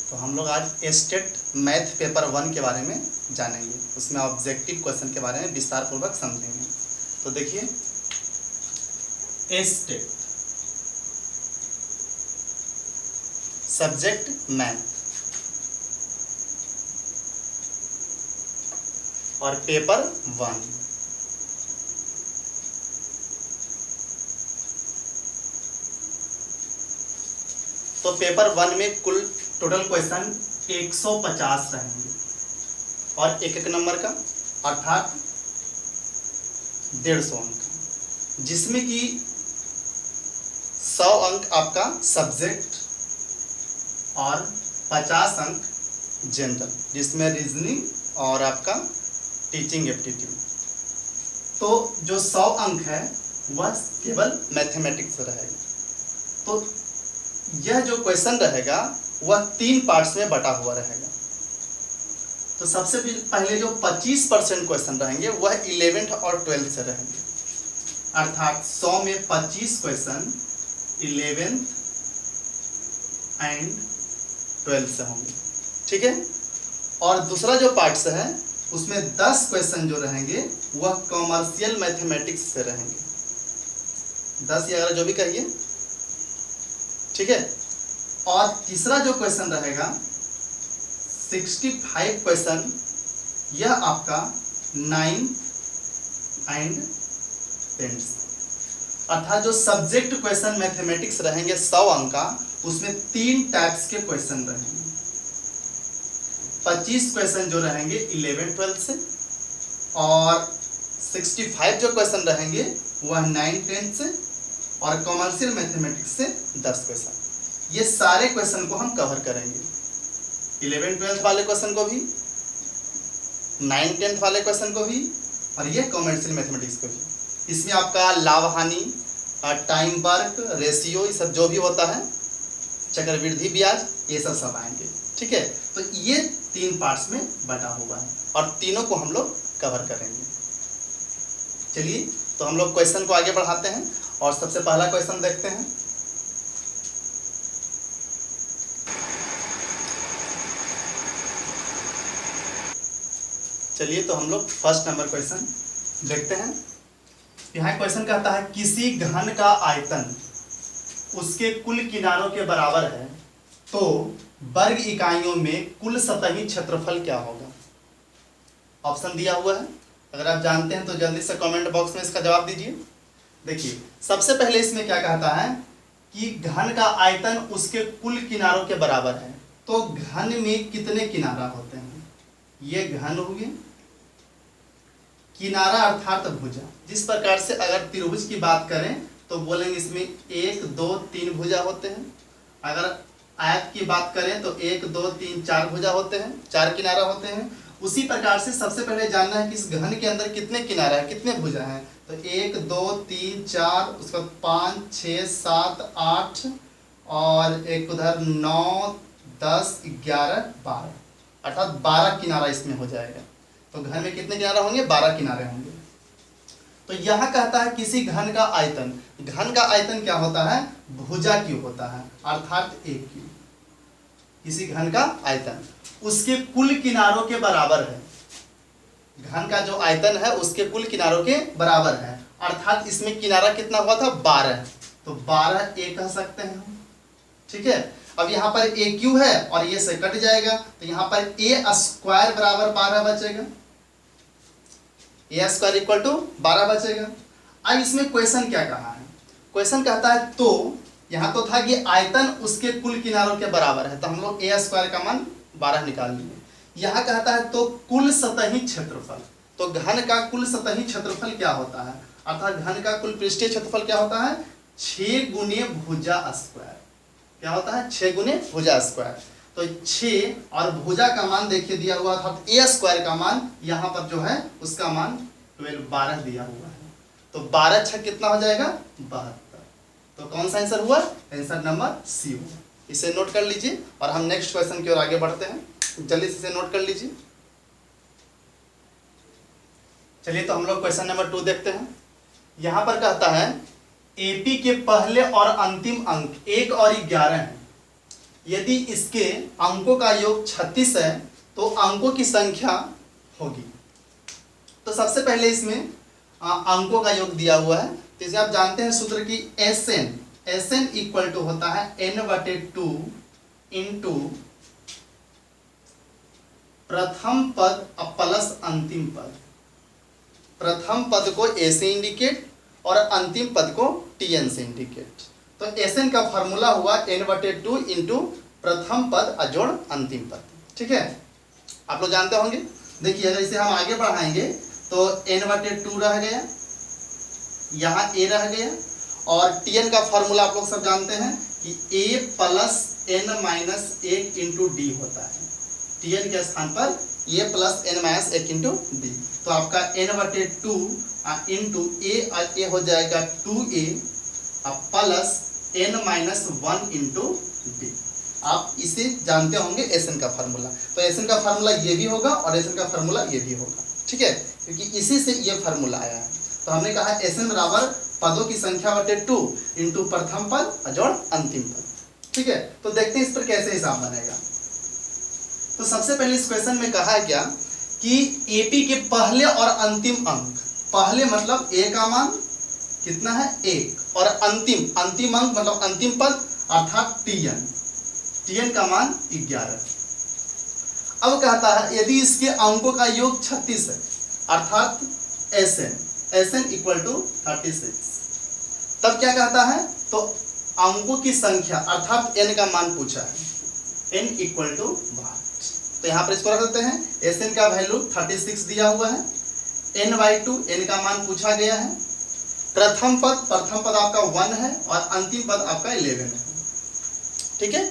तो हम लोग आज स्टेट मैथ पेपर 1 के बारे में जानेंगे, उसमें ऑब्जेक्टिव क्वेश्चन के बारे में विस्तार पूर्वक समझेंगे। तो देखिए स्टेट, सब्जेक्ट मैथ और पेपर 1। तो पेपर 1 में कुल टोटल क्वेश्चन 150 रहेंगे और एक नंबर का, अर्थात 150 अंक, जिसमें कि 100 अंक आपका सब्जेक्ट और 50 अंक जनरल, जिसमें रीजनिंग और आपका टीचिंग एप्टीट्यूड। तो जो 100 अंक है वह केवल मैथमेटिक्स रहेगा। तो यह जो क्वेश्चन रहेगा वह 3 पार्ट्स में बटा हुआ रहेगा। तो सबसे पहले जो 25% क्वेश्चन रहेंगे वह 11th और 12th से रहेंगे, अर्थात 100 में 25 क्वेश्चन 11th एंड 12th से होंगे, ठीक है। और दूसरा जो पार्ट्स है उसमें 10 क्वेश्चन जो रहेंगे वह कॉमर्शियल मैथमेटिक्स से रहेंगे, 10 या 11 जो भी कहिए, ठीक है। और तीसरा जो क्वेश्चन रहेगा 65 क्वेश्चन, यह आपका 9th एंड 10th, अर्थात जो सब्जेक्ट क्वेश्चन मैथमेटिक्स रहेंगे 100 अंक का, उसमें 3 टाइप्स के क्वेश्चन रहेंगे। 25 क्वेश्चन जो रहेंगे 11-12 से, और 65 जो क्वेश्चन रहेंगे वह 9-10 से, और कॉमर्शियल मैथमेटिक्स से 10 क्वेश्चन। ये सारे क्वेश्चन को हम कवर करेंगे, 11-12 वाले क्वेश्चन को भी, 9-10 वाले क्वेश्चन को भी, और ये कॉमर्शियल मैथमेटिक्स को भी। इसमें आपका लाभ हानि, टाइम वर्क रेशियो, ये सब जो भी होता है, चक्रवृद्धि ब्याज, ये सब आएंगे, ठीक है। तो ये 3 पार्ट्स में बटा हुआ है और तीनों को हम लोग कवर करेंगे। चलिए तो हम लोग क्वेश्चन को आगे बढ़ाते हैं और सबसे पहला क्वेश्चन देखते हैं। चलिए तो हम लोग फर्स्ट नंबर क्वेश्चन देखते हैं। यहाँ क्वेश्चन कहता है किसी घन का आयतन उसके कुल किनारों के बराबर है तो वर्ग इकाइयों में कुल सतही क्षेत्रफल क्या होगा। ऑप्शन दिया हुआ है, अगर आप जानते हैं तो जल्दी से कमेंट बॉक्स में इसका जवाब दीजिए। देखिए सबसे पहले इसमें क्या कहता है कि घन का आयतन उसके कुल किनारों के बराबर है। तो घन में कितने किनारा होते हैं, ये घन हुए, किनारा अर्थात भुजा। जिस प्रकार से अगर त्रिभुज की बात करें तो बोलेंगे इसमें 1 2 3 भुजा होते हैं। अगर आयत की बात करें तो 1 2 3 4 भुजा होते हैं, 4 किनारा होते हैं। उसी प्रकार से सबसे पहले जानना है कि इस घन के अंदर कितने किनारा है, कितने भुजा हैं। तो 1 2 3 4, उसका 5 6 7 8, और एक उधर 9 10 11 12, अर्थात 12 किनारा इसमें हो जाएगा। तो घन में कितने किनारे होंगे, 12 किनारे होंगे। तो यह कहता है किसी घन का आयतन, घन का आयतन क्या होता है, भुजा क्यू होता है, अर्थात एक क्यू। किसी घन का आयतन उसके कुल किनारों के बराबर है। घन का जो आयतन है उसके कुल किनारों के बराबर है, अर्थात इसमें किनारा कितना हुआ था, 12। तो 12 ए कह सकते हैं हम, ठीक है। अब यहाँ पर ए क्यू है और ये से कट जाएगा, तो यहाँ पर ए स्क्वायर बराबर 12 बचेगा, ए स्क्वायर इक्वल टू 12 बचेगा। अब इसमें क्वेश्चन क्या कहा है, क्वेश्चन कहता है तो यहाँ तो था कि आयतन उसके कुल किनारों के बराबर है, तो हम लोग ए स्क्वायर का मान 12 निकाल लिए। यहाँ कहता है तो कुल सतही क्षेत्रफल, तो घन का कुल सतही क्षेत्रफल क्या होता है, अर्थात घन का कुल पृष्ठीय क्षेत्रफल क्या होता है, 6 गुने भुजा स्क्वायर। क्या होता है, 6 गुने भुजा स्क्वायर। तो 6 और भुजा का मान देखिए दिया हुआ था, ए स्क्वायर का मान यहाँ पर जो है उसका मान 12 दिया हुआ है। तो 12 6 कितना हो जाएगा, 72। तो कौन सा आंसर हुआ, आंसर नंबर सी हुआ। इसे नोट कर लीजिए और हम नेक्स्ट क्वेश्चन की ओर आगे बढ़ते हैं। जल्दी से इसे नोट कर लीजिए। चलिए तो हम लोग क्वेश्चन नंबर 2 देखते हैं। यहाँ पर कहता है एपी के पहले और अंतिम अंक 1 और 11 हैं। यदि इसके अंकों का योग 36 है तो अंकों की संख्या होगी। तो सबसे पहले इसमें अंकों का योग दिया हुआ है, तो इसे आप जानते हैं सूत्र की Sn इक्वल टू होता है n/2 इंटू प्रथम पद प्लस अंतिम पद। प्रथम पद को A से इंडिकेट और अंतिम पद को Tn से इंडिकेट। तो Sn का फॉर्मूला हुआ n/2 इंटू प्रथम पद अजोड़ अंतिम पद। ठीक है, आप लोग जानते होंगे। देखिए अगर इसे हम आगे बढ़ाएंगे तो n/2 रह गया, यहाँ a रह गया, और Tn का फॉर्मूला आप लोग सब जानते हैं कि a plus n minus 1 into D होता है। Tn के स्थान पर a plus n minus 1 into D. तो आपका n/2 इंटू a हो जाएगा 2a plus n minus 1 into D. आप इसे जानते होंगे Sn का फार्मूला। तो Sn का फार्मूला ये भी होगा और Sn का फार्मूला ये भी होगा। ठीक है, क्योंकि इसी से ये फार्मूला आया है। तो हमने कहा Sn बराबर पदों की संख्या बटे 2 इंटू प्रथम पद अजोड़ अंतिम पद। ठीक है, तो देखते हैं इस पर कैसे हिसाब बनेगा। तो सबसे पहले इस क्वेश्चन में कहा है क्या कि AP के पहले और अंतिम अंक, पहले मतलब A का मान कितना है 1 और अंतिम अंक मतलब अंतिम पद अर्थात Tn का मान 11। अब कहता है यदि इसके अंकों का योग 36 है अर्थात Sn इक्वल टू 36, तब क्या कहता है, तो अंकों की संख्या अर्थात n का मान पूछा है, n इक्वल टू 1। तो यहाँ पर इसको रख देते हैं। Sn का वैल्यू 36 दिया हुआ है, n/2 n का मान पूछा गया है। प्रथम पद आपका 1 है और अंतिम पद आपका 11 है। ठीक है,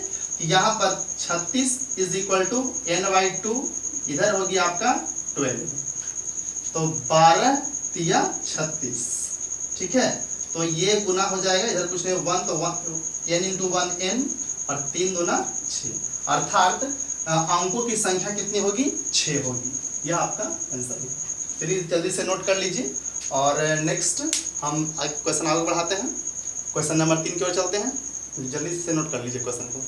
यहाँ पर 36 इज इक्वल टू n/2, इधर होगी आपका 12, तो 12 तिया 36। ठीक है, तो ये गुना हो जाएगा, इधर कुछ नहीं 1 तो 1 n इंटू 1 n और 3 दूना 6, अर्थात अंकों की संख्या कितनी होगी 6 होगी। यह आपका आंसर है। चलिए जल्दी से नोट कर लीजिए और नेक्स्ट हम क्वेश्चन आगे बढ़ाते हैं। क्वेश्चन नंबर 3 की ओर चलते हैं, जल्दी से नोट कर लीजिए क्वेश्चन को।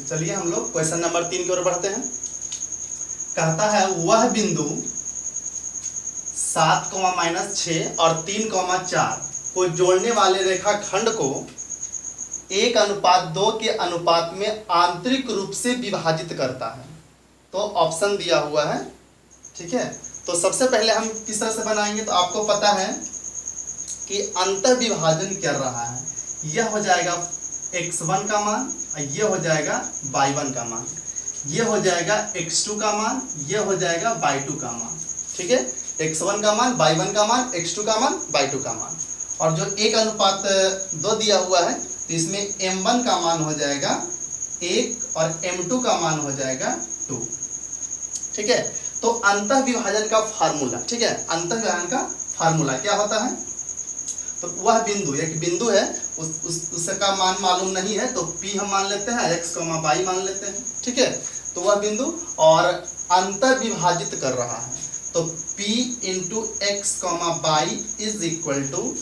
चलिए हम लोग क्वेश्चन नंबर 3 की ओर बढ़ते हैं। कहता है वह बिंदु 7, -6 और 3, 4 को जोड़ने वाले रेखाखंड को 1:2 के अनुपात में आंतरिक रूप से विभाजित करता है। तो ऑप्शन दिया हुआ है। ठीक है, तो सबसे पहले हम किस तरह से बनाएंगे, तो आपको पता है कि अंतर विभाजन कर रहा है। यह हो जाएगा x1 का मान, ये हो जाएगा y1 का मान, ये हो जाएगा x2 का मान, ये हो जाएगा y2 का मान। ठीक है, x1 का मान, y1 का मान, x2 का मान, y2 का मान। और जो 1:2 दिया हुआ है तो इसमें m1 का मान हो जाएगा 1 और m2 का मान हो जाएगा 2। ठीक है, तो अंतर विभाजन का फार्मूला, ठीक है, अंतर विभाजन का फार्मूला क्या होता है, तो वह बिंदु, एक बिंदु है उसका मान मालूम नहीं है तो P हम मान लेते हैं, x, y मान लेते हैं। ठीक है, तो वह बिंदु और अंतर विभाजित कर रहा है तो P into x, y is equal to,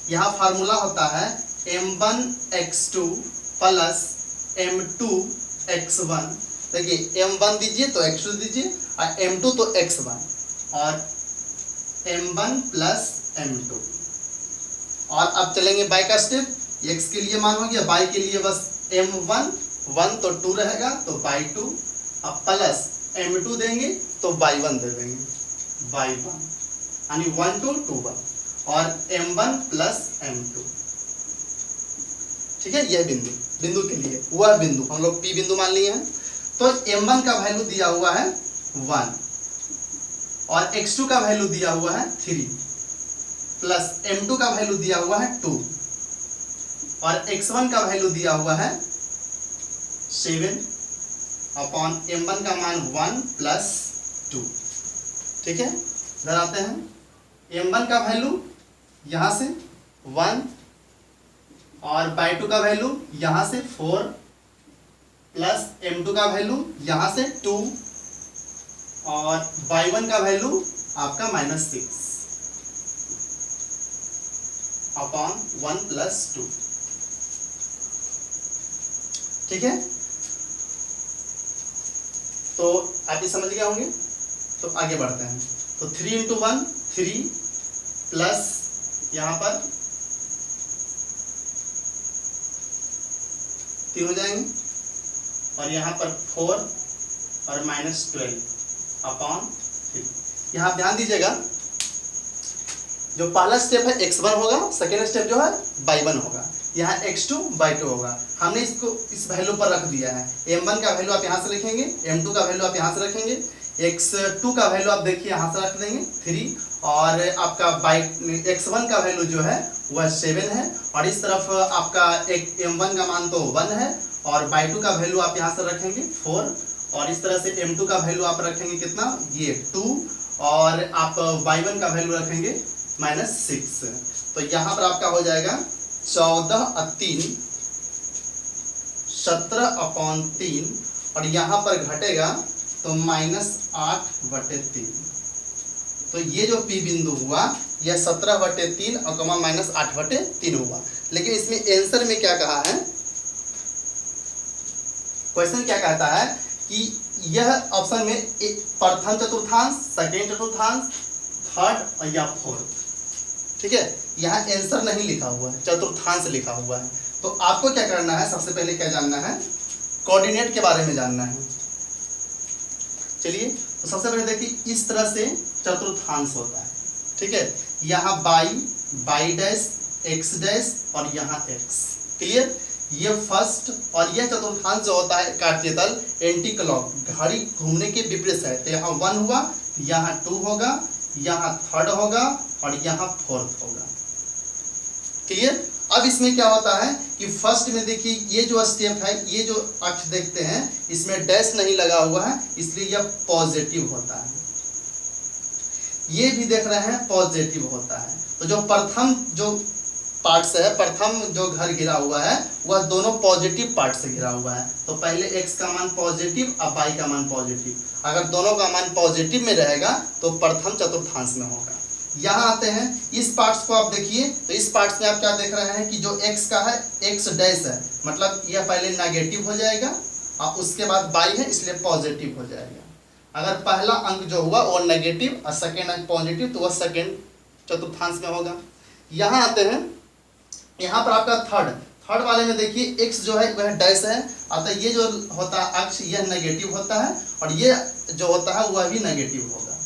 यहाँ फार्मूला होता है m1x2 प्लस m2x1। देखिए m1 दीजिए तो x2 दीजिए और m2 तो x1 और m1 प्लस m2। और अब चलेंगे y का स्टेप, x के लिए मान हो गया, y के लिए बस m1, 1 तो 2 रहेगा तो y2, अब प्लस m2 देंगे तो y1 दे देंगे, y1 यानी 1 2 2 1 और m1 प्लस m2। ठीक है, यह बिंदु के लिए वह बिंदु हम लोग P बिंदु मान लिए हैं। तो m1 का वैल्यू दिया हुआ है 1 और x2 का वैल्यू दिया हुआ है 3 प्लस m2 का वैल्यू दिया हुआ है 2 और x1 का वैल्यू दिया हुआ है 7 अपॉन m1 का मान 1 प्लस 2। ठीक है, इधर आते हैं, m1 का वैल्यू यहाँ से 1 और y2 का वैल्यू यहाँ से 4 प्लस m2 का वैल्यू यहाँ से 2 और y1 का वैल्यू आपका -6। Upon 1 plus 2। ठीक है, तो आप ये समझ गए होंगे। तो आगे बढ़ते हैं। तो 3 इंटू 1 3 प्लस यहाँ पर 3 हो जाएंगे और यहाँ पर 4 और माइनस 12 अपॉन 3। यहाँ ध्यान दीजिएगा, जो पहला स्टेप है x1 होगा, सेकेंड स्टेप जो है y1 होगा, यहाँ x2 y2 होगा। हमने इसको इस वैल्यू पर रख दिया है। m1 का वैल्यू आप यहाँ से लिखेंगे, m2 का वैल्यू आप यहाँ से रखेंगे, x2 का वैल्यू आप देखिए यहाँ से रख देंगे 3, और आपका x1 का वैल्यू जो है वह 7 है, और इस तरफ आपका m1 का मान तो 1 है, और y2 का वैल्यू आप यहाँ से रखेंगे 4, और इस तरह से m2 का वैल्यू आप रखेंगे कितना, ये 2, और आप y1 का वैल्यू रखेंगे -6। तो यहाँ पर आपका हो जाएगा 14 और 3 17/3, और यहाँ पर घटेगा तो -8/3। तो ये जो P बिंदु हुआ यह 17/3 और -8/3 हुआ। लेकिन इसमें आंसर में क्या कहा है, क्वेश्चन क्या कहता है कि यह ऑप्शन में प्रथम चतुर्थांश, सेकेंड चतुर्थांश, थर्ड या फोर्थ। ठीक है, यहाँ आंसर नहीं लिखा हुआ है, चतुर्थांश लिखा हुआ है। तो आपको क्या करना है, सबसे पहले क्या जानना है, कोऑर्डिनेट के बारे में जानना है। चलिए, तो सबसे पहले देखिए इस तरह से चतुर्थांश होता है। ठीक है, यहाँ y डैश x डैश और यहाँ x। क्लियर, ये फर्स्ट, और यह चतुर्थांश जो होता है काटतीय तल एंटी क्लॉक, घड़ी घूमने के विपरीत है। तो यहाँ 1 हुआ, यहाँ 2 होगा, यहाँ थर्ड होगा, और यहाँ फोर्थ होगा। क्लियर। अब इसमें क्या होता है कि फर्स्ट में देखिए ये जो स्टेप है, ये जो अक्ष देखते हैं इसमें डैश नहीं लगा हुआ है, इसलिए यह पॉजिटिव होता है। ये भी देख रहे हैं पॉजिटिव होता है। तो जो प्रथम जो पार्ट से है, प्रथम जो घर घिरा हुआ है वह दोनों पॉजिटिव पार्ट से घिरा हुआ है। तो पहले x का मान पॉजिटिव और y का मान पॉजिटिव। अगर दोनों का मान पॉजिटिव में रहेगा तो प्रथम चतुर्थांश में होगा। यहाँ आते हैं, इस पार्ट्स को आप देखिए, तो इस पार्ट्स में आप क्या देख रहे हैं कि जो x का है x डैश है, मतलब यह पहले नेगेटिव हो जाएगा और उसके बाद y है इसलिए पॉजिटिव हो जाएगा। अगर पहला अंक जो हुआ वो नेगेटिव और सेकेंड अंक पॉजिटिव तो वह सेकेंड चतुर्थांश में होगा। यहाँ आते हैं, यहाँ पर आपका थर्ड वाले में देखिए x जो है वह डैश है, अतः ये जो होता है अक्ष यह नेगेटिव होता है, और ये जो होता है वह भी नेगेटिव होगा।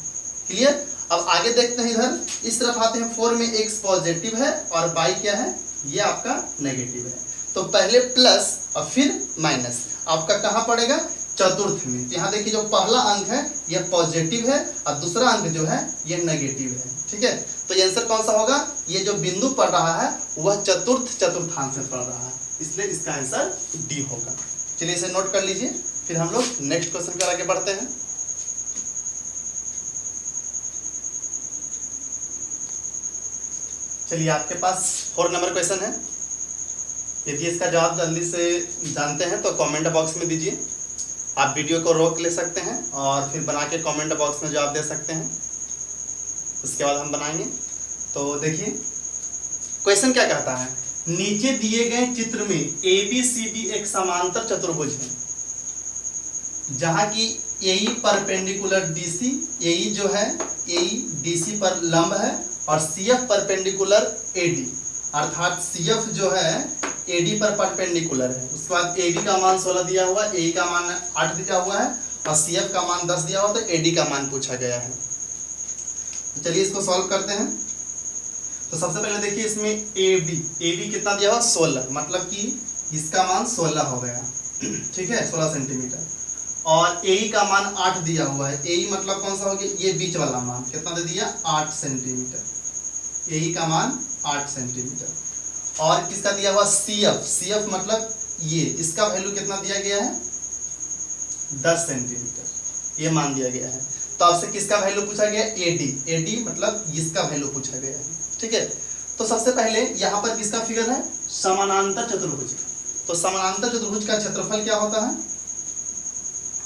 क्लियर। अब आगे देखते हैं, इधर इस तरफ आते हैं, 4 में x पॉजिटिव है और y क्या है, ये आपका नेगेटिव है। तो पहले प्लस और फिर माइनस, आपका कहाँ पड़ेगा, चतुर्थ में। यहाँ देखिए जो पहला अंक है यह पॉजिटिव है और दूसरा अंक जो है यह नेगेटिव है। ठीक है, तो ये आंसर कौन सा होगा, ये जो बिंदु पड़ रहा है वह चतुर्थांश में पड़ रहा है, इसलिए इसका आंसर डी होगा। चलिए इसे नोट कर लीजिए, फिर हम लोग नेक्स्ट क्वेश्चन पर आगे बढ़ते हैं। चलिए आपके पास 4 नंबर क्वेश्चन है। यदि इसका जवाब जल्दी से जानते हैं तो कमेंट बॉक्स में दीजिए। आप वीडियो को रोक ले सकते हैं और फिर बना के कमेंट बॉक्स में जवाब दे सकते हैं, उसके बाद हम बनाएंगे। तो देखिए क्वेश्चन क्या कहता है, नीचे दिए गए चित्र में ABCD एक समांतर चतुर्भुज है जहां की AE परपेंडिकुलर DC, AE जो है AE DC पर लंब है और CF परपेंडिकुलर AD, अर्थात CF जो है AD पर परपेंडिकुलर है। उसके बाद AB का मान 16 दिया हुआ है, AE का मान 8 दिया हुआ है और CF का मान 10 दिया हुआ, तो AD का मान पूछा गया है। तो चलिए इसको सॉल्व करते हैं। तो सबसे पहले देखिए इसमें AB कितना दिया हुआ, 16, मतलब कि इसका मान 16 हो गया। ठीक है, 16 सेंटीमीटर। और AE का मान 8 दिया हुआ है, AE मतलब कौन सा हो गया, ये बीच वाला मान कितना दे दिया, 8 सेंटीमीटर। AE का मान 8 सेंटीमीटर। और किसका दिया हुआ, CF मतलब ये, इसका वैल्यू कितना दिया गया है, 10 सेंटीमीटर, ये मान दिया गया है। तो आपसे किसका वैल्यू पूछा गया, AD मतलब इसका वैल्यू पूछा गया है। ठीक है, तो सबसे पहले यहाँ पर किसका फिगर है, समानांतर चतुर्भुज का। तो समानांतर चतुर्भुज का क्षेत्रफल क्या होता है,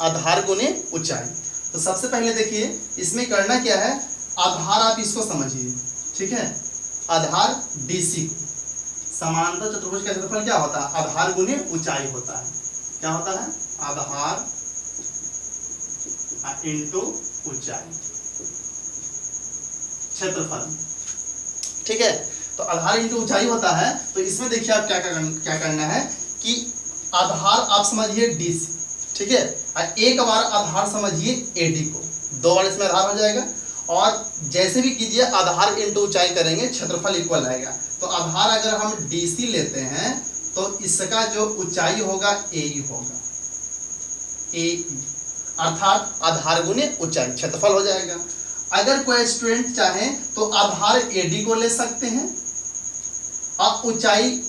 आधार गुने ऊंचाई। तो सबसे पहले देखिए इसमें करना क्या है, आधार आप इसको समझिए। ठीक है, आधार DC को, समांतर चतुर्भुज का क्षेत्रफल क्या होता है, आधार गुने ऊंचाई होता है। क्या होता है, आधार इंटू ऊंचाई क्षेत्रफल। ठीक है, तो आधार इंटू ऊंचाई होता है। तो इसमें देखिए आप क्या करना है कि आधार आप समझिए DC, ठीक है, और एक बार आधार समझिए AD को, 2 बार इसमें आधार हो जाएगा। और जैसे भी कीजिए आधार इंटू ऊंचाई करेंगे क्षेत्रफल इक्वल आएगा। तो आधार अगर हम DC लेते हैं तो इसका जो ऊंचाई होगा AE होगा, AE अर्थात आधार गुने ऊंचाई क्षेत्रफल हो जाएगा। अगर कोई स्टूडेंट चाहे तो आधार AD को ले सकते हैं और ऊंचाई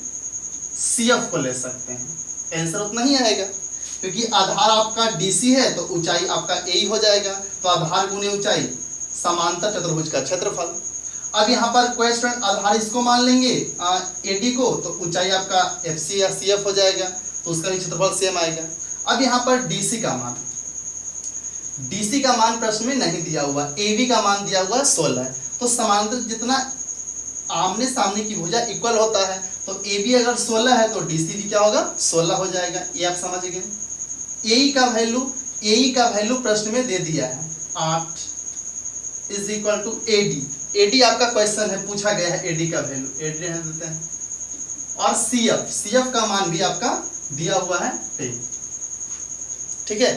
CF को ले सकते हैं, आंसर उतना ही आएगा, क्योंकि आधार आपका DC है तो ऊंचाई आपका AE हो जाएगा। तो आधार गुने ऊंचाई समांतर चतुर्भुज का क्षेत्रफल। अब यहाँ पर कोई स्टूडेंट आधार इसको मान लेंगे AD को, तो ऊंचाई आपका FC या CF हो जाएगा, तो उसका भी क्षेत्रफल सेम आएगा। अब यहाँ पर DC का मान प्रश्न में नहीं दिया हुआ, AB का मान दिया हुआ 16 है। तो समांतर जितना आमने सामने की भुजा इक्वल होता है, तो AB अगर 16 है तो DC भी क्या होगा, 16 हो जाएगा। ये आप समझ गए। AE का वैल्यू प्रश्न में दे दिया है 8 इज इक्वल टू AD आपका क्वेश्चन है, पूछा गया है AD का वैल्यू, AD देते हैं। और CF का मान भी आपका दिया हुआ है 10। ठीक है,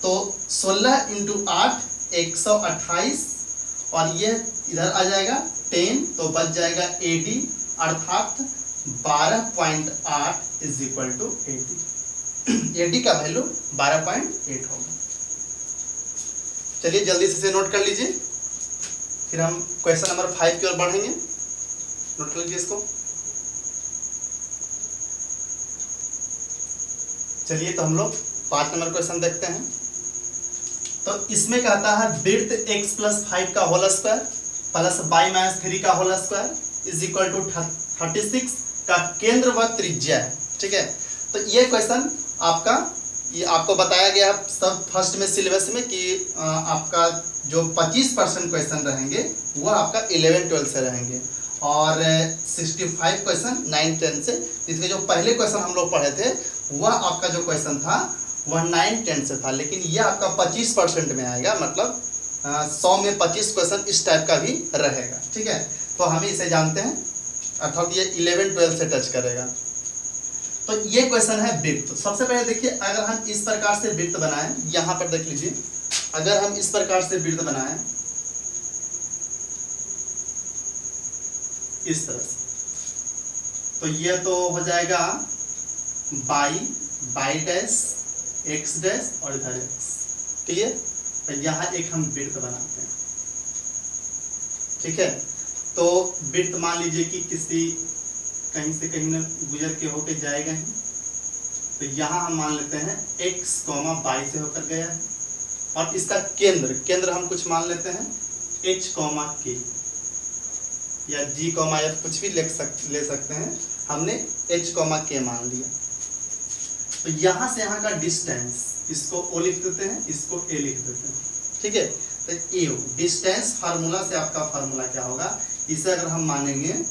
तो 16 इंटू 8 128, और ये इधर आ जाएगा 10, तो बच जाएगा AD अर्थात 12.8 इज इक्वल टू AD का वैल्यू 12.8 होगा। चलिए जल्दी से नोट कर लीजिए, फिर हम क्वेश्चन नंबर 5 की ओर बढ़ेंगे। नोट कर लीजिए इसको। चलिए तो हम लोग 5 नंबर क्वेश्चन देखते हैं। तो इसमें कहता है वृत्त x प्लस 5 का whole square plus y minus 3 का whole square is equal to 36 का केंद्र व त्रिज्या है। ठीक है, तो ये क्वेश्चन आपका, ये आपको बताया गया सब फर्स्ट में सिलेबस में कि आपका जो 25% क्वेश्चन रहेंगे वो आपका 11-12 से रहेंगे, और 65 क्वेश्चन 9-10 से। इसके जो पहले क्वेश्चन हम लोग पढ़े थे वह आपका जो क्वेश्चन था वह 9-10 से था, लेकिन यह आपका 25% में आएगा, मतलब 100 में 25 क्वेश्चन इस टाइप का भी रहेगा। ठीक है, तो हम इसे जानते हैं, अर्थात ये 11-12 से टच करेगा। तो ये क्वेश्चन है वृत्त। सबसे पहले देखिए, अगर हम इस प्रकार से वृत्त बनाएं, यहाँ पर देख लीजिए, अगर हम इस प्रकार से वृत्त बनाएं इस तरह से, तो ये तो हो जाएगा बाई डैश एक्स डैश और इधर एक्स। क्लियर? तो यहाँ एक हम वृत्त बनाते हैं। ठीक है, तो वृत्त मान लीजिए कि किसी कहीं से कहीं न गुजर के होके जाएगा ही, तो यहाँ हम मान लेते हैं x, y से होकर गया है, और इसका केंद्र हम कुछ मान लेते हैं h, k या g, f कुछ भी ले सकते हैं। हमने h, k मान लिया। तो यहाँ से यहाँ का डिस्टेंस, इसको o लिख देते हैं, इसको a लिख देते हैं। ठीक है, तो a डिस्टेंस फार्मूला से आपका फार्मूला क्या होगा, इसे अगर हम मानेंगे,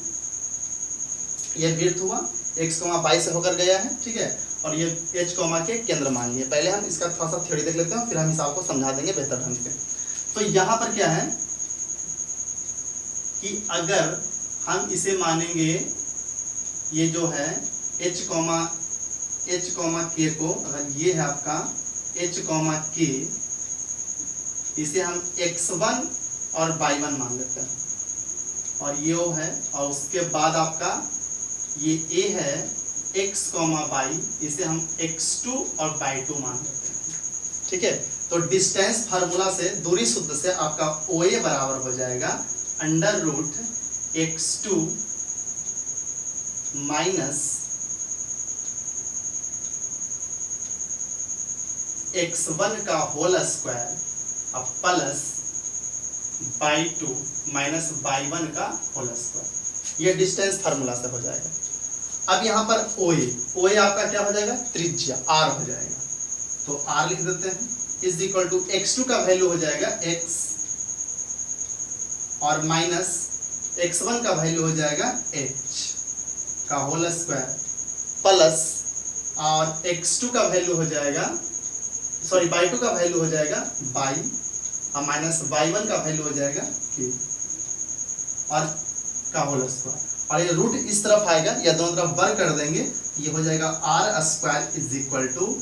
ये वृत्त हुआ x, y से होकर गया है। ठीक है, और ये h, के केंद्र मान लिए। पहले हम इसका थोड़ा सा थ्योरी देख लेते हैं, फिर हम इस आपको समझा देंगे बेहतर ढंग से। तो यहाँ पर क्या है कि अगर हम इसे मानेंगे, ये जो है h, k को, अगर ये है आपका h, k, इसे हम x1 और y1 मान लेते हैं, और ये वो है, और उसके बाद आपका ये a है x, y, इसे हम x2 और y2 मान लेते हैं। ठीक है, तो डिस्टेंस फार्मूला से, दूरी सूत्र से आपका OA बराबर हो जाएगा √x2 माइनस x1 का whole square plus y2 minus y1 का होल स्क्वायर। ये डिस्टेंस फार्मूला से हो जाएगा। अब यहाँ पर OA आपका क्या हो जाएगा, त्रिज्या r हो जाएगा, तो r लिख देते हैं, इज इक्वल टू x2 का वैल्यू हो जाएगा x और माइनस x1 का वैल्यू हो जाएगा h का होल स्क्वायर प्लस और x2 का वैल्यू हो जाएगा सॉरी y2 का वैल्यू हो जाएगा y और माइनस y1 का वैल्यू हो जाएगा k और का होल स्क्वायर। और ये रूट इस तरफ आएगा या दोनों तरफ वर्ग कर देंगे, ये हो जाएगा r square is equal to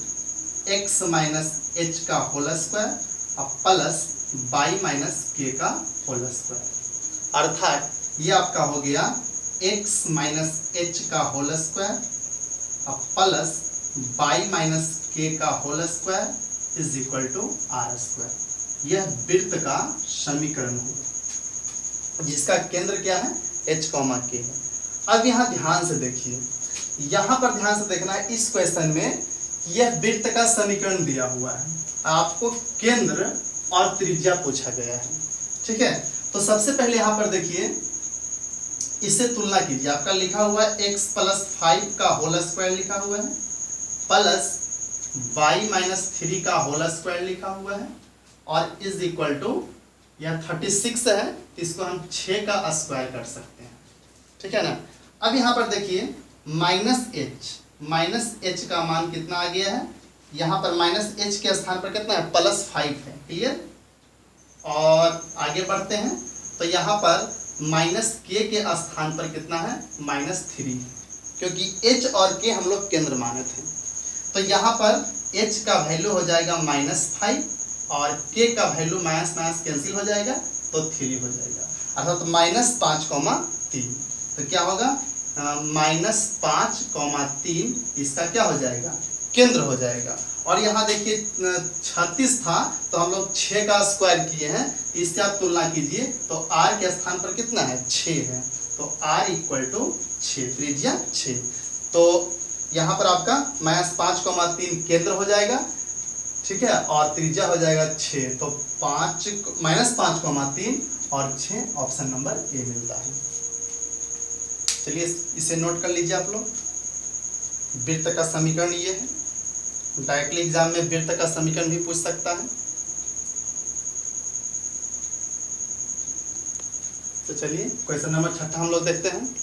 x minus h का होल स्क्वायर और प्लस y माइनस k का होल स्क्वायर। अर्थात ये आपका हो गया x माइनस h का होल स्क्वायर और प्लस y माइनस k का whole square is equal to r square. यह वृत्त का समीकरण होगा जिसका केंद्र क्या है h, k है। अब यहाँ ध्यान से देखिए, यहाँ पर ध्यान से देखना है इस क्वेश्चन में यह वृत्त का समीकरण दिया हुआ है, आपको केंद्र और त्रिज्या पूछा गया है। ठीक है, तो सबसे पहले यहाँ पर देखिए इससे तुलना कीजिए। आपका लिखा हुआ है x प्लस 5 का होल स्क्वायर लिखा हुआ है प्लस y माइनस 3 का होल स्क्वायर लिखा हुआ है और इज इक्वल टू यह 36 है, तो इसको हम 6 का स्क्वायर कर सकते हैं। ठीक है ना। अब यहाँ पर देखिए माइनस h का मान कितना आ गया है, यहाँ पर माइनस h के स्थान पर कितना है प्लस 5 है। क्लियर। और आगे बढ़ते हैं तो यहाँ पर माइनस k के स्थान पर कितना है -3, क्योंकि h और k हम लोग केंद्र माने थे। तो यहाँ पर h का वैल्यू हो जाएगा -5 और k का वैल्यू माइनस माइनस कैंसिल हो जाएगा तो 3 हो जाएगा, अर्थात -5,3। तो क्या होगा -5,3 इसका क्या हो जाएगा केंद्र हो जाएगा। और यहाँ देखिए 36 था तो हम लोग 6 का स्क्वायर किए हैं, इससे आप तुलना कीजिए तो r के स्थान पर कितना है 6 है, तो r इक्वल टू 6, त्रिज्या 6। तो यहाँ पर आपका -5,3 केंद्र हो जाएगा। ठीक है, और त्रिज्या हो जाएगा 6, तो -5,3 और 6 ऑप्शन नंबर ए मिलता है। चलिए इसे नोट कर लीजिए आप लोग। वृत्त का समीकरण ये है, डायरेक्टली एग्जाम में वृत्त का समीकरण भी पूछ सकता है। तो चलिए क्वेश्चन नंबर 6 हम लोग देखते हैं।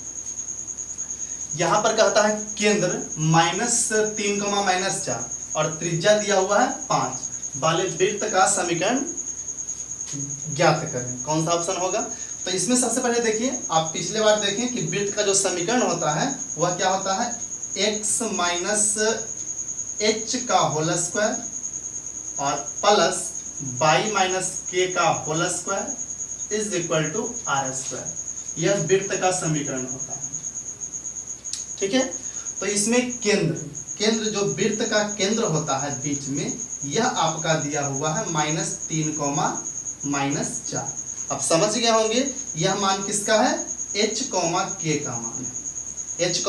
यहाँ पर कहता है केंद्र -3, -4 और त्रिज्या दिया हुआ है 5 वाले वृत्त का समीकरण ज्ञात करें। कौन सा ऑप्शन होगा? तो इसमें सबसे पहले देखिए, आप पिछले बार देखें कि वृत्त का जो समीकरण होता है वह क्या होता है x माइनस h का होल स्क्वायर और प्लस y माइनस k का whole square is equal to r square. यह वृत्त का समीकरण होता है। ठीक है, तो इसमें केंद्र जो वृत्त का केंद्र होता है बीच में, यह आपका दिया हुआ है -3, -4। अब समझ गए होंगे यह मान किसका है h, k का मान है। h, k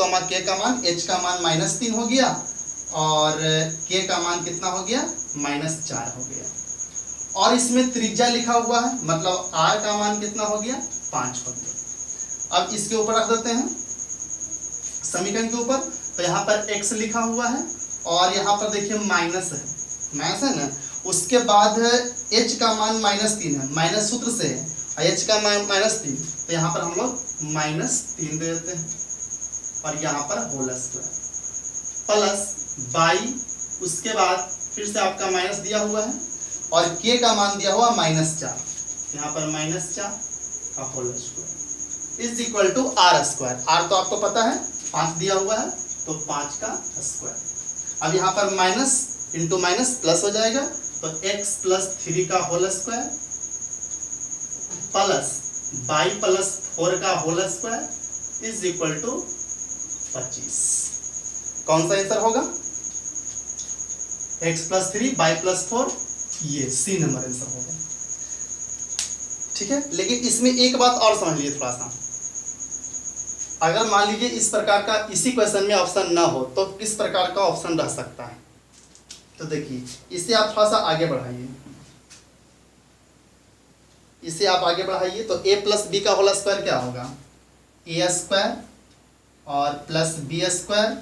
का मान, h का मान -3 हो गया और k का मान कितना हो गया -4 हो गया। और इसमें त्रिज्या लिखा हुआ है, मतलब r का मान कितना हो गया 5 हो गया। अब इसके ऊपर रख देते हैं समीकरण के ऊपर, तो यहाँ पर x लिखा हुआ है और यहाँ पर देखिए माइनस है ना। उसके बाद h का मान -3 है, माइनस सूत्र से है, और h का मान -3, तो यहाँ पर हम लोग -3 दे देते हैं और यहाँ पर होल स्क्वायर प्लस y, उसके बाद फिर से आपका माइनस दिया हुआ है और k का मान दिया हुआ -4, यहाँ पर -4 का whole square is equal to r square. r तो आपको पता है 5 दिया हुआ है, तो 5 का स्क्वायर। अब यहाँ पर माइनस इंटू माइनस प्लस हो जाएगा, तो x प्लस 3 का whole square plus y plus 4 का whole square is equal to 25। कौन सा आंसर होगा? x प्लस 3 y प्लस 4, ये सी नंबर आंसर होगा। ठीक है, लेकिन इसमें एक बात और समझ लीजिए थोड़ा सा। अगर मान लीजिए इस प्रकार का इसी क्वेश्चन में ऑप्शन ना हो तो किस प्रकार का ऑप्शन रह सकता है? तो देखिए इसे आप थोड़ा सा आगे बढ़ाइए, इसे आप आगे बढ़ाइए तो a प्लस बी का होल स्क्वायर क्या होगा a स्क्वायर और प्लस बी स्क्वायर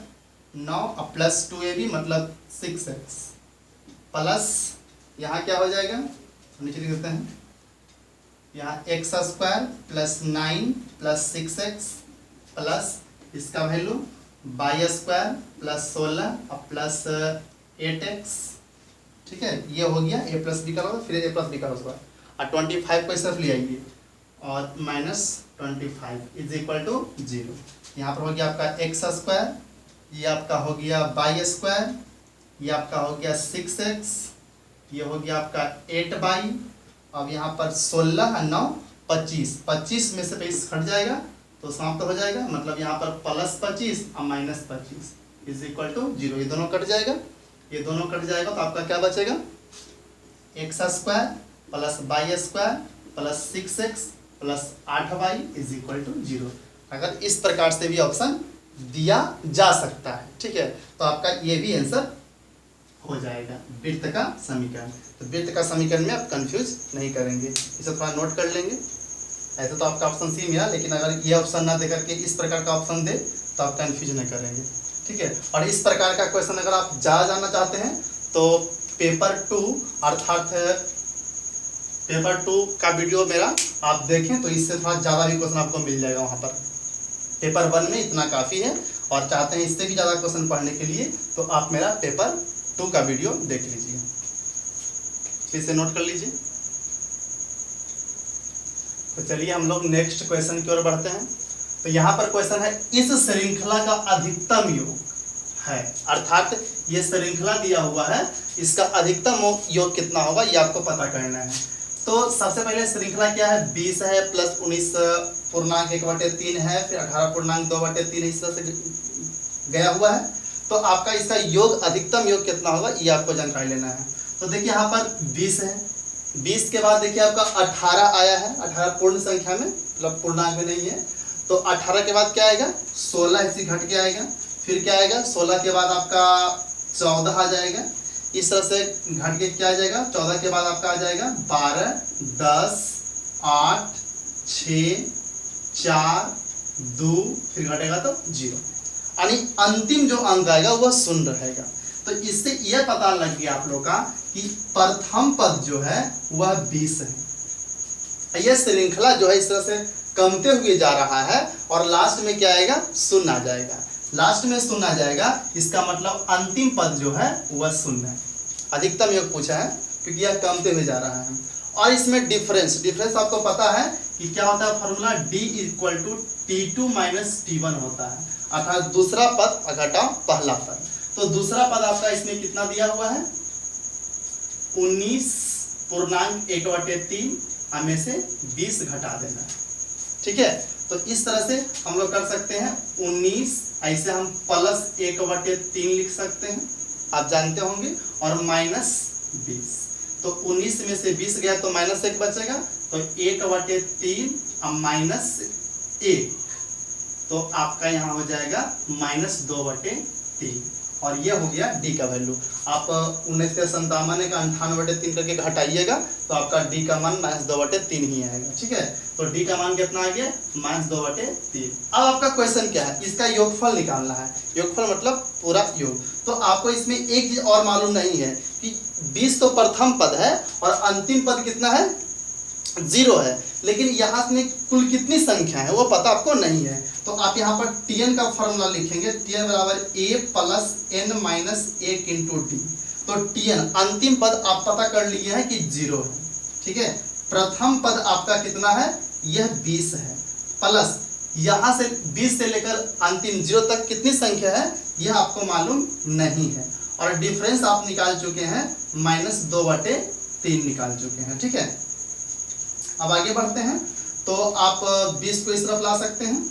9 और प्लस 2ab मतलब 6x प्लस यहाँ क्या हो जाएगा नीचे लिख देते हैं, यहाँ x square plus 9 plus 6x plus इसका वैल्यू वाई स्क्वायर प्लस 16 और प्लस 8x। ठीक है, ये हो गया a प्लस बी का होगा, फिर a प्लस बी का होगा और 25 को सिर्फ ले आइए और माइनस 25 इज इक्वल टू 0। यहाँ पर हो गया आपका एक्स स्क्वायर, ये आपका हो गया वाई स्क्वायर, ये आपका हो गया 6x, ये हो गया आपका 8y। अब यहाँ पर 16 और 9 25, 25 में से 20 हट जाएगा तो समाप्त हो जाएगा, मतलब यहाँ पर प्लस 25 और माइनस 25 इज इक्वल टू 0। ये दोनों कट जाएगा, ये दोनों कट जाएगा तो आपका क्या बचेगा, x square plus y square plus 6x plus 8y is equal to 0। अगर इस प्रकार से भी ऑप्शन दिया जा सकता है, ठीक है, तो आपका ये भी आंसर हो जाएगा वृत्त का समीकरण। तो वृत्त का समीकरण में आप कंफ्यूज नहीं करेंगे, इसे थोड़ा नोट कर लेंगे। ऐसे तो आपका ऑप्शन सी मिला, लेकिन अगर ये ऑप्शन ना दे करके इस प्रकार का ऑप्शन दे तो आप कंफ्यूज नहीं करेंगे, ठीक है। और इस प्रकार का क्वेश्चन अगर आप जानना चाहते हैं तो पेपर 2 अर्थात पेपर 2 का वीडियो मेरा आप देखें तो इससे थोड़ा ज़्यादा भी क्वेश्चन आपको मिल जाएगा वहाँ पर। पेपर 1 में इतना काफ़ी है, और चाहते हैं इससे भी ज़्यादा क्वेश्चन पढ़ने के लिए तो आप मेरा पेपर 2 का वीडियो देख लीजिए, फिर से नोट कर लीजिए। तो चलिए हम लोग नेक्स्ट क्वेश्चन की ओर बढ़ते हैं। तो यहाँ पर क्वेश्चन है, इस श्रृंखला का अधिकतम योग है, अर्थात ये श्रृंखला दिया हुआ है, इसका अधिकतम योग कितना होगा ये आपको पता करना है। तो सबसे पहले श्रृंखला क्या है, 20 है प्लस 19.1/3 है, फिर 18.2/3 इस तरह से गया हुआ है। तो आपका इसका योग अधिकतम योग कितना होगा ये आपको जानकारी लेना है। तो देखिए यहाँ पर 20 है, 20 के बाद देखिए आपका 18 आया है, 18 पूर्ण संख्या में, मतलब पूर्णांक में नहीं है। तो 18 के बाद क्या आएगा, 16 इसी घट के आएगा, फिर क्या आएगा, 16 के बाद आपका 14 आ जाएगा, इस तरह से घट के क्या आ जाएगा, 14 के बाद आपका आ जाएगा 12, 10, 8, 6, 4, 2, फिर घटेगा तो 0, यानी अंतिम जो अंक आएगा वह शून्य रहेगा। तो इससे यह पता लग गया आप लोग का कि प्रथम पद जो है वह 20 है। यह श्रृंखला जो है इस तरह से कमते हुए जा रहा है और लास्ट में क्या आएगा, शून्य आ जाएगा, लास्ट में शून्य आ जाएगा, इसका मतलब अंतिम पद जो है वह शून्य है। अधिकतम योग पूछा है क्योंकि यह कमते हुए जा रहा है। और इसमें डिफरेंस आपको पता है कि क्या होता है, फॉर्मूला D = T2 - T1 होता है, अर्थात दूसरा पद घटा पहला पद। तो दूसरा पद आपका इसमें कितना दिया हुआ है, 19.1/3 में से 20 घटा देना, ठीक है। तो इस तरह से हम लोग कर सकते हैं 19, ऐसे हम प्लस 1/3 लिख सकते हैं, आप जानते होंगे, और माइनस 20। तो 19 में से 20 गया तो माइनस 1 बचेगा, तो 1/3 और माइनस 1, तो आपका यहाँ हो जाएगा -2/3, और ये हो गया D का वैल्यू। आप 19 से 57 का 98/3 करके घटाइएगा तो आपका D का मान -2/3 ही आएगा, ठीक है। तो D का मान कितना आ गया, -2/3। अब आपका क्वेश्चन क्या है, इसका योगफल निकालना है। योगफल मतलब पूरा योग। तो आपको इसमें एक चीज और मालूम नहीं है कि 20 तो प्रथम पद है और अंतिम पद कितना है, 0 है, लेकिन यहाँ में कुल कितनी संख्या है वो पता आपको नहीं है। तो आप यहाँ पर Tn का फॉर्मूला लिखेंगे, Tn = A + n - 1 × D। तो Tn अंतिम पद आप पता कर लिए हैं कि 0 है, ठीक है। प्रथम पद आपका कितना है, यह 20 है, प्लस यहाँ से 20 से लेकर अंतिम 0 तक कितनी संख्या है यह आपको मालूम नहीं है, और डिफरेंस आप निकाल चुके हैं, -2/3 निकाल चुके हैं, ठीक है। अब आगे बढ़ते हैं। तो आप 20 को इस तरफ ला सकते हैं,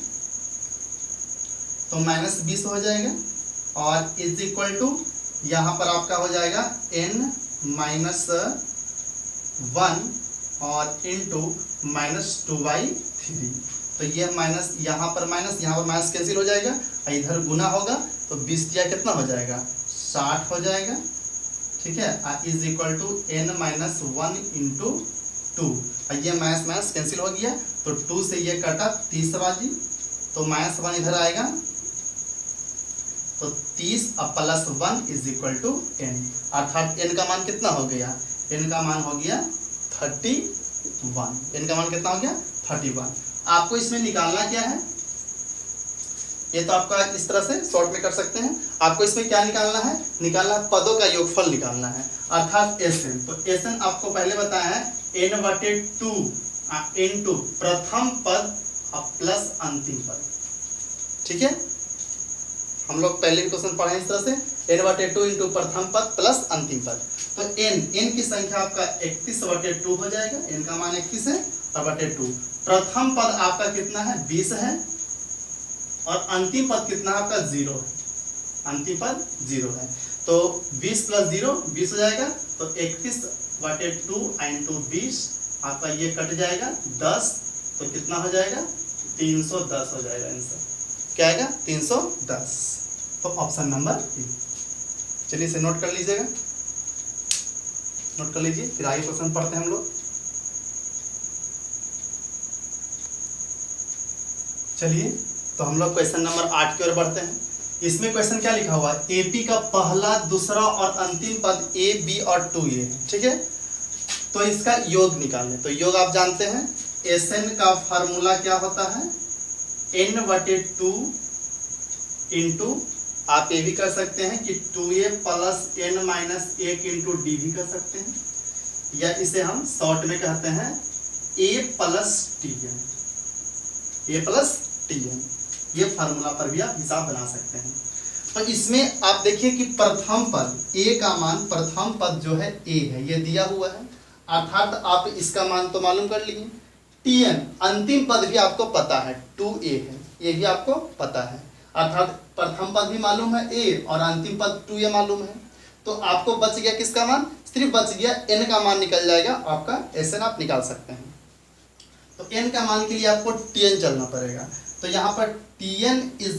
तो -20 हो जाएगा, और इज इक्वल टू यहाँ पर आपका हो जाएगा n - 1 और इंटू -2/3। तो ये माइनस, यहाँ पर माइनस कैंसिल हो जाएगा, इधर गुना होगा तो 20 दिया कितना हो जाएगा, 60 हो जाएगा, ठीक है। इज इक्वल टू n - 1 × 2, ये माइनस कैंसिल हो गया, तो 2 से ये कटा 30 बाजी, तो -1 इधर आएगा, तो 30 और +1 इज इक्वल टू n, अर्थात n का मान कितना हो गया, n का मान हो गया 31। n का मान कितना हो गया, 31। आपको इसमें निकालना क्या है, ये तो आपका इस तरह से शॉर्ट में कर सकते हैं। आपको इसमें क्या निकालना है, पदों का योगफल निकालना है, अर्थात एसएन। तो एसएन आपको पहले बताया है n/2 इनटू प्रथम पद प्लस अंतिम पद। ठीक है, हम लोग पहले भी क्वेश्चन पढ़े इस तरह से, n/2 इनटू प्रथम पद प्लस अंतिम पद। तो n की संख्या आपका 31/2 हो जाएगा, n का मान 31 है और बटे 2। प्रथम पद आपका कितना है, 20 है, और अंतिम पद कितना आपका 0 है, अंतिम पद 0 है। तो 20 + 0 20 हो जाएगा, तो 31/2 इंटू 20 आपका ये कट जाएगा 10, तो कितना हो जाएगा 310 हो जाएगा आंसर। क्या आएगा 310। तो ऑप्शन नंबर ए। चलिए इसे नोट कर लीजिएगा, नोट कर लीजिए, फिर आगे क्वेश्चन पढ़ते हैं हम लोग। चलिए तो हम लोग क्वेश्चन नंबर 8 की ओर बढ़ते हैं। इसमें क्वेश्चन क्या लिखा हुआ है, एपी का पहला, दूसरा और अंतिम पद ए, बी और 2a है। ठीक है, तो इसका योग निकालें। तो योग आप जानते हैं, एसएन का फार्मूला क्या होता है, n/2 इंटू, आप ये भी कर सकते हैं कि 2a + n-1 इंटू डी भी कर सकते हैं, या इसे हम शॉर्ट में कहते हैं a + tn, a + tn। ये फार्मूला पर भी आप हिसाब बना सकते हैं। तो इसमें आप देखिए कि प्रथम पद a का मान, प्रथम पद जो है a है, ये दिया हुआ है, अर्थात आप इसका मान तो मालूम कर लिए। tn अंतिम पद भी आपको पता है 2a है, ये भी आपको पता है, अर्थात प्रथम पद भी मालूम है a और अंतिम पद 2a मालूम है। तो आपको बच गया किसका मान, सिर्फ बच गया n का मान निकल जाएगा आपका, एसएन आप निकाल सकते हैं। तो n का मान के लिए आपको tn चलना पड़ेगा। तो यहाँ पर tn = a +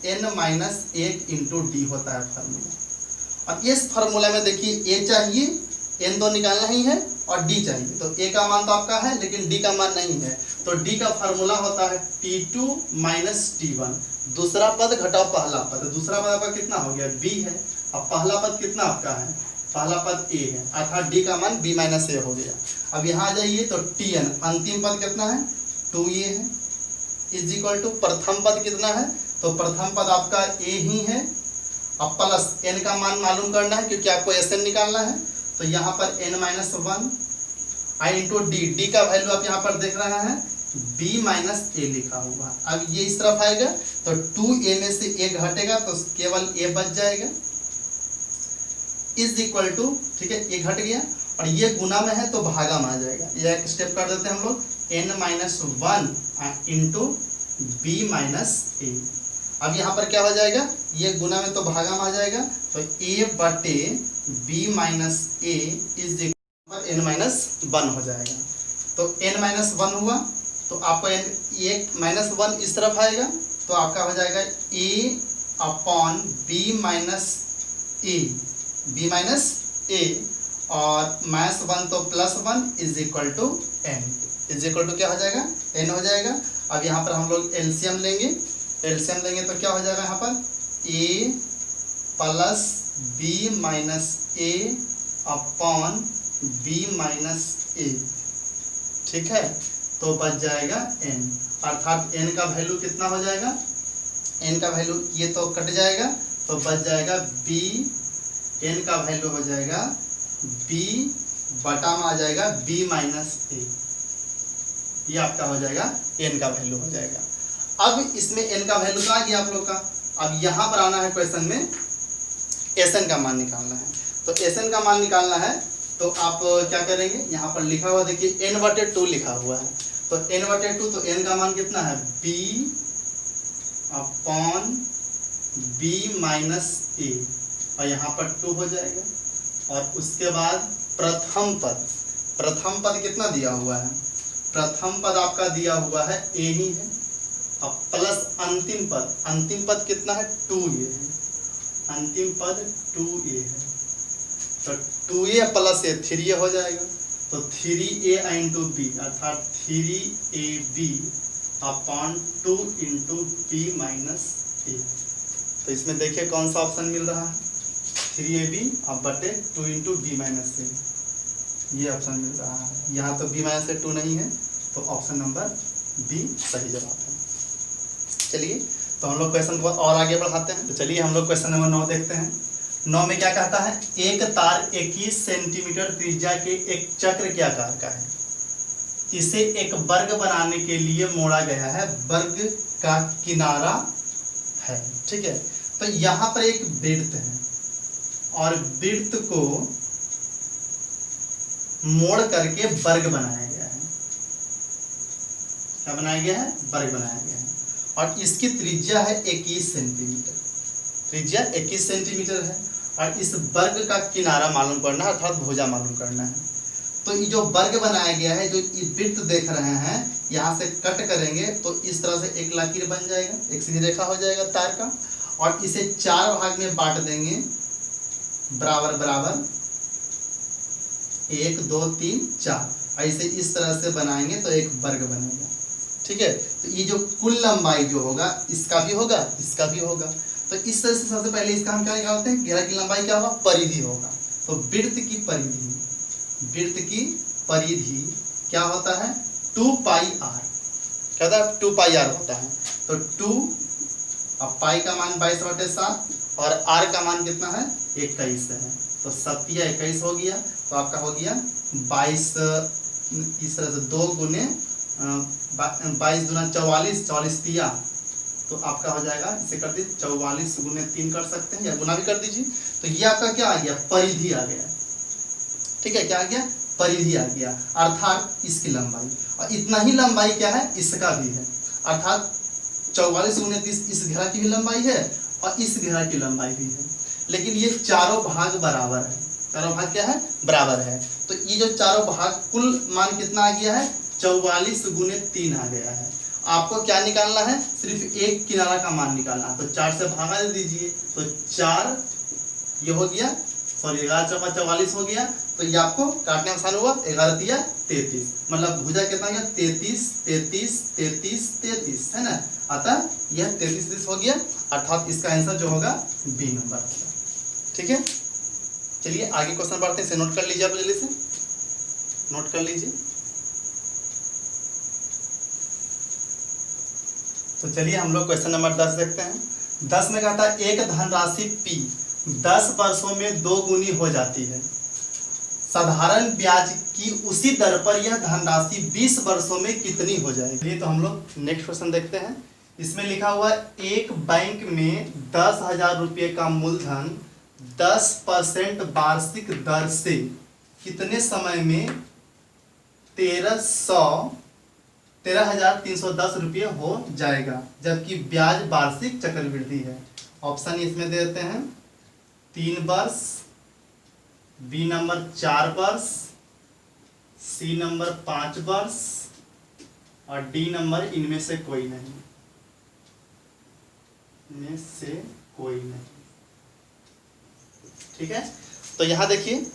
n-1 into D होता है फार्मूला। और इस फार्मूला में देखिए a चाहिए, n तो निकालना ही है, और d चाहिए। तो a का मान तो आपका है, लेकिन d का मान नहीं है। तो d का फार्मूला होता है t2 - t1, दूसरा पद घटाओ पहला पद। दूसरा पद आपका कितना हो गया, b है, अब पहला पद कितना आपका है, पहला पद a है, अर्थात d का मान b - a हो गया। अब यहाँ आ जाइए, तो tn अंतिम पद कितना है, 2a है, = प्रथम पद कितना है, तो प्रथम पद आपका a ही है, अब प्लस n का मान मालूम करना है, क्योंकि आपको एसएन निकालना है। तो यहाँ पर n-1 आई इंटू डी का वैल्यू आप यहाँ पर देख रहे हैं b - a लिखा हुआ। अब ये इस तरफ आएगा, तो 2a में से a घटेगा, तो केवल a बच जाएगा, = ठीक है, a घट गया, और ये गुना में है तो भागा में आ जाएगा। ये एक स्टेप कर देते हैं हम लोग, n-1 इंटू b - a। अब यहाँ पर क्या हो जाएगा, ये गुना में तो भागा में आ जाएगा, तो a/b - a n-1 हो जाएगा। तो n-1 हुआ, तो आपको -1 इस तरफ आएगा, तो आपका हो जाएगा a/b - a, और -1 तो +1 n, क्या हो जाएगा, n हो जाएगा। अब यहाँ पर हम लोग एलसीएम लेंगे, तो क्या हो जाएगा यहाँ पर a + b - a/b - a। ठीक है, तो बच जाएगा n, अर्थात n का वैल्यू कितना हो जाएगा, n का वैल्यू ये तो कट जाएगा, तो बच जाएगा b, n का वैल्यू हो जाएगा b बटा में आ जाएगा b - a। ये आपका हो जाएगा n का वैल्यू हो जाएगा। अब इसमें n का वैल्यू तो आ गया आप लोग का। अब यहाँ पर आना है क्वेश्चन में, एसएन का मान निकालना है। तो एसएन का मान निकालना है, तो आप क्या करेंगे, यहाँ पर लिखा हुआ देखिए n/2 लिखा हुआ है, तो n/2, तो n का मान कितना है, b/b - a, और यहाँ पर 2 हो जाएगा। और उसके बाद प्रथम पद कितना दिया हुआ है, प्रथम पद आपका दिया हुआ है a ही है, अब प्लस अंतिम पद कितना है, 2a है, अंतिम पद 2a है, तो 2a + a 3a हो जाएगा, तो 3a इंटू b, अर्थात 3ab/2 इंटू b - a। तो इसमें देखिए कौन सा ऑप्शन मिल रहा है, 3ab/2 इंटू b - a, ये ऑप्शन मिल रहा है। यहाँ तो b - a 2 नहीं है, तो ऑप्शन नंबर बी सही जवाब है। चलिए तो हम लोग क्वेश्चन को और आगे बढ़ाते हैं। तो चलिए हम लोग क्वेश्चन नंबर 9 देखते हैं। 9 में क्या कहता है, एक तार 21 सेंटीमीटर त्रिज्या के एक चक्र के आकार का है, इसे एक वर्ग बनाने के लिए मोड़ा गया है, वर्ग का किनारा है। ठीक है, तो यहाँ पर एक वृत्त है और वृत्त को मोड़ करके वर्ग बनाया गया है। क्या बनाया गया है, वर्ग बनाया गया है और इसकी त्रिज्या है 21 सेंटीमीटर, त्रिज्या 21 सेंटीमीटर है और इस वर्ग का किनारा मालूम करना है, अर्थात भुजा मालूम करना है। तो ये जो वर्ग बनाया गया है, जो ये वृत्त देख रहे हैं, यहाँ से कट करेंगे तो इस तरह से एक लकीर बन जाएगा, एक सीधी रेखा हो जाएगा तार का, और इसे 4 भाग में बांट देंगे बराबर बराबर, 1 2 3 4, ऐसे इस तरह से बनाएंगे तो एक वर्ग बनेगा। ठीक है, तो ये जो कुल लंबाई जो होगा, इसका भी होगा, इसका भी होगा। तो इस तरह से सबसे पहले इसका हम क्या निकालते हैं, घेरा की लंबाई क्या होगा, परिधि होगा। तो वृत्त की परिधि, वृत्त की परिधि क्या होता है, 2 पाई आर, क्या होता है, 2 पाई आर होता है। तो 2, अब पाई का मान 22/7 और आर का मान कितना है, 21 है। तो 7 या 21 हो गया, तो आपका हो गया 22, इस तरह से 2 गुने 22 दूना 44, 44 तिया, तो आपका हो जाएगा, इसे कर दीजिए 44 गुने 3 कर सकते हैं या गुना भी कर दीजिए। तो ये आपका क्या आ गया, परिधि आ गया। ठीक है, क्या आ गया, परिधि आ गया, अर्थात इसकी लंबाई, और इतना ही लंबाई क्या है, इसका भी है, अर्थात 44 गुने 30 इस घेरा की भी लंबाई है और इस घेरा की लंबाई भी है। लेकिन ये चारों भाग बराबर है, चारों भाग क्या है, बराबर है। तो ये जो चारों भाग, कुल मान कितना आ गया है, 44 गुने 3 आ गया है। आपको क्या निकालना है, सिर्फ एक किनारा का मान निकालना है। तो 4 से भागा दे दीजिए, तो 4 ये हो गया, सॉरी 11 चौका 44 हो गया। तो ये आपको काटने आसान हुआ, 11 तिया 33, मतलब भुजा कितना गया, 33 33 33 33 है ना, अतः यह 33 हो गया, अर्थात इसका आंसर जो होगा बी नंबर होगा। ठीक है, चलिए आगे क्वेश्चन बढ़ते हैं, इसे नोट कर लीजिए आप, जल्दी से नोट कर लीजिए। तो चलिए हम लोग क्वेश्चन नंबर 10 देखते हैं। 10 में कहता है, एक धनराशि P 10 वर्षों में 2 गुनी हो जाती है, साधारण ब्याज की उसी दर पर यह धनराशि 20 वर्षों में कितनी हो जाएगी। तो हम लोग नेक्स्ट क्वेश्चन देखते हैं। इसमें लिखा हुआ है, एक बैंक में 10,000 रुपये का मूलधन 10% वार्षिक दर से कितने समय में 13,310 रुपये हो जाएगा, जबकि ब्याज वार्षिक चक्रवृद्धि है। ऑप्शन इसमें देते हैं 3 वर्ष, बी नंबर 4 वर्ष, सी नंबर 5 वर्ष और डी नंबर इनमें से कोई नहीं, इनमें से कोई नहीं। ठीक है, तो यहां देखिए,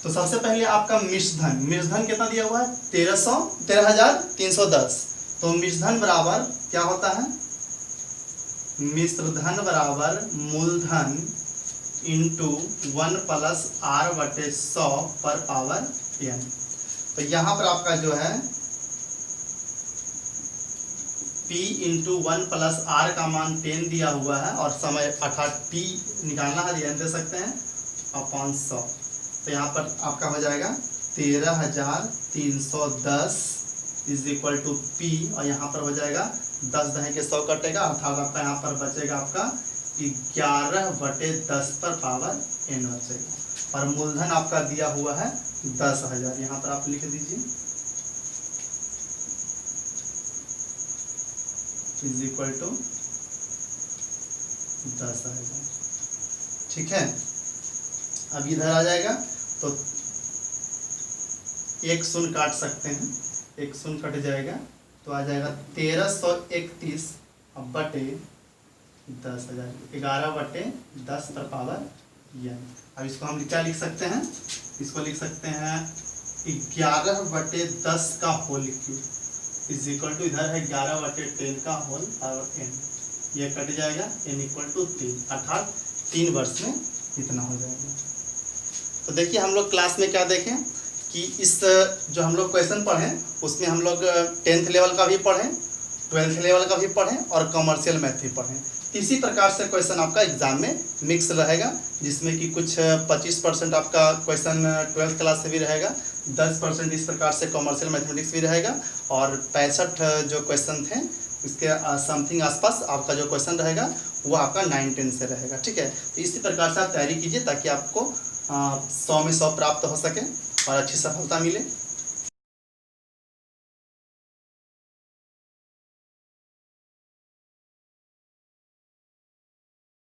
तो सबसे पहले आपका मिश्रधन कितना दिया हुआ है, 13,310। तो मिश्रधन बराबर क्या होता है, मिश्रधन बराबर मूलधन इंटू 1 + r/100 पर पावर n। तो यहाँ पर आपका जो है P इंटू 1 + r का मान 10 दिया हुआ है और समय अर्थात P निकालना है, n दे सकते हैं, अपॉन 100। तो यहाँ पर आपका हो जाएगा 13,310 = P और यहाँ पर हो जाएगा 10 दहे के 100 कटेगा, अर्थात आपका यहाँ पर बचेगा आपका 11/10 पर पावर n बचेगा। और मूलधन आपका दिया हुआ है 10,000, यहाँ पर आप लिख दीजिए = 10,000। ठीक है, अब इधर आ जाएगा तो एक शून्य काट सकते हैं, एक शून्य कट जाएगा तो आ जाएगा 1331 बटे 10,000, 11/10 पर पावर n। अब इसको हम क्या लिख सकते हैं, इसको लिख सकते हैं 11/10 का होल क्यूब = इधर है 11/10 का होल पावर n, ये कट जाएगा, n = 3, अर्थात 3 वर्ष में इतना हो जाएगा। तो देखिए हम लोग क्लास में क्या देखें कि इस जो हम लोग क्वेश्चन पढ़ें उसमें हम लोग 10th लेवल का भी पढ़ें, 12th लेवल का भी पढ़ें और कमर्शियल मैथ भी पढ़ें। इसी प्रकार से क्वेश्चन आपका एग्जाम में मिक्स रहेगा, जिसमें कि कुछ 25% आपका क्वेश्चन 12th क्लास से भी रहेगा, 10% इस प्रकार से कमर्शियल मैथमेटिक्स भी रहेगा, और 65 जो क्वेश्चन थे इसके समथिंग आसपास आपका जो क्वेश्चन रहेगा वो आपका 9-10 से रहेगा। ठीक है, तो इसी प्रकार से आप तैयारी कीजिए ताकि आपको 100 में 100 प्राप्त हो सके और अच्छी सफलता मिले।